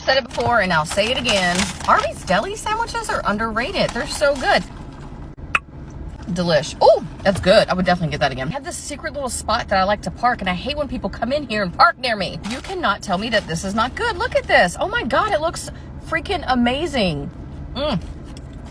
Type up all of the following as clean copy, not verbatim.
said it before and I'll say it again. Arby's deli sandwiches are underrated. They're so good. Delish. Oh, that's good. I would definitely get that again. I have this secret little spot that I like to park, and I hate when people come in here and park near me. You cannot tell me that this is not good. Look at this. Oh my God, it looks freaking amazing.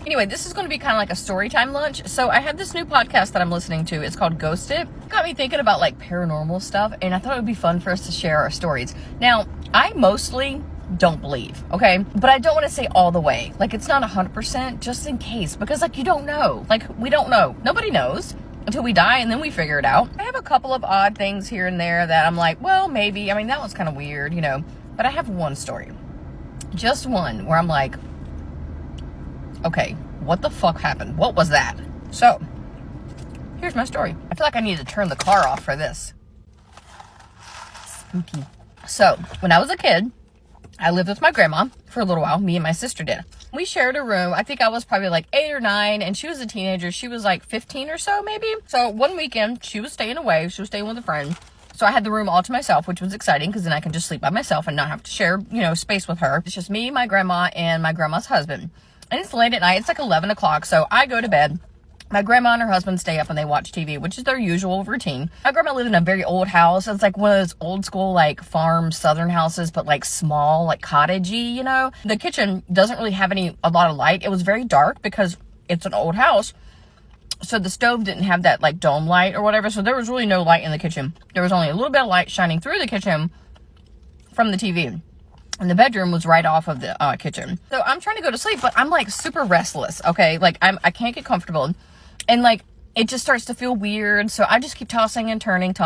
Anyway, this is going to be kind of like a story time lunch. So I have this new podcast that I'm listening to. It's called Ghosted. It got me thinking about like paranormal stuff, and I thought it would be fun for us to share our stories. Now, I mostly don't believe, okay? But I don't want to say all the way. Like, it's not 100%, just in case, because like, you don't know. Like, we don't know. Nobody knows until we die, and then we figure it out. I have a couple of odd things here and there that I'm like, well, maybe. I mean, that was kind of weird, you know. But I have one story. Just one where I'm like, okay, what the fuck happened? What was that? So, here's my story. I feel like I need to turn the car off for this. Spooky. So, when I was a kid, I lived with my grandma for a little while. Me and my sister did. We shared a room. I think I was probably like 8 or 9, and she was a teenager. She was like 15 or so, maybe. So one weekend, she was staying away. She was staying with a friend. So I had the room all to myself, which was exciting because then I can just sleep by myself and not have to share, you know, space with her. It's just me, my grandma, and my grandma's husband. And it's late at night. It's like 11 o'clock. So I go to bed. My grandma and her husband stay up and they watch TV, which is their usual routine. My grandma lived in a very old house. It's like one of those old school, like, farm southern houses, but like small, like cottagey, you know? The kitchen doesn't really have a lot of light. It was very dark because it's an old house. So the stove didn't have that like dome light or whatever. So there was really no light in the kitchen. There was only a little bit of light shining through the kitchen from the TV. And the bedroom was right off of the kitchen. So I'm trying to go to sleep, but I'm like super restless, okay? Like I can't get comfortable. And like, it just starts to feel weird. So I just keep tossing and turning.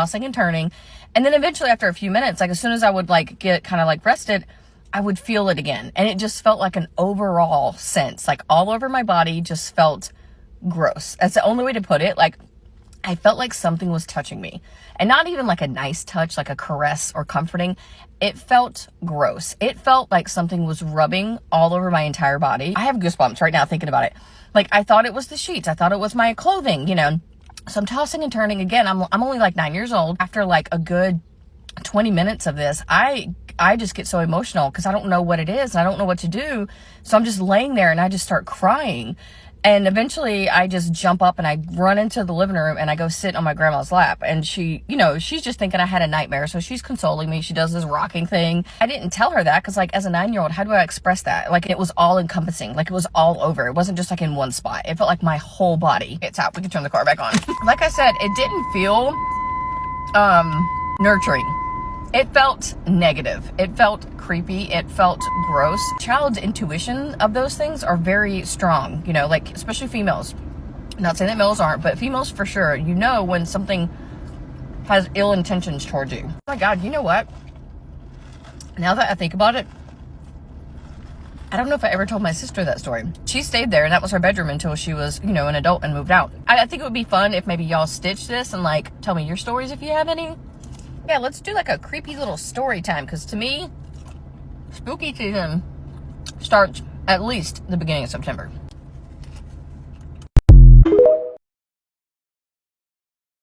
And then eventually after a few minutes, like as soon as I would like get kind of like rested, I would feel it again. And it just felt like an overall sense, like all over my body just felt gross. That's the only way to put it. Like I felt like something was touching me, and not even like a nice touch, like a caress or comforting. It felt gross. It felt like something was rubbing all over my entire body. I have goosebumps right now thinking about it. Like I thought it was the sheets. I thought it was my clothing, you know. So I'm tossing and turning again. I'm only like 9 years old. After like a good 20 minutes of this, I just get so emotional because I don't know what it is and I don't know what to do. So I'm just laying there and I just start crying. And eventually I just jump up and I run into the living room and I go sit on my grandma's lap. And she, you know, she's just thinking I had a nightmare. So she's consoling me. She does this rocking thing. I didn't tell her that because like as a 9-year-old, how do I express that? Like it was all encompassing. Like it was all over. It wasn't just like in one spot. It felt like my whole body. It's out. We can turn the car back on. Like I said, it didn't feel nurturing. It felt negative. It felt creepy. It felt gross. Child's intuition of those things are very strong, you know, like especially females. I'm not saying that males aren't, but females for sure. You know when something has ill intentions towards you. Oh my God, you know what? Now that I think about it, I don't know if I ever told my sister that story. She stayed there and that was her bedroom until she was, you know, an adult and moved out. I think it would be fun if maybe y'all stitch this and like tell me your stories if you have any. Yeah, let's do like a creepy little story time, because to me, spooky season starts at least the beginning of September.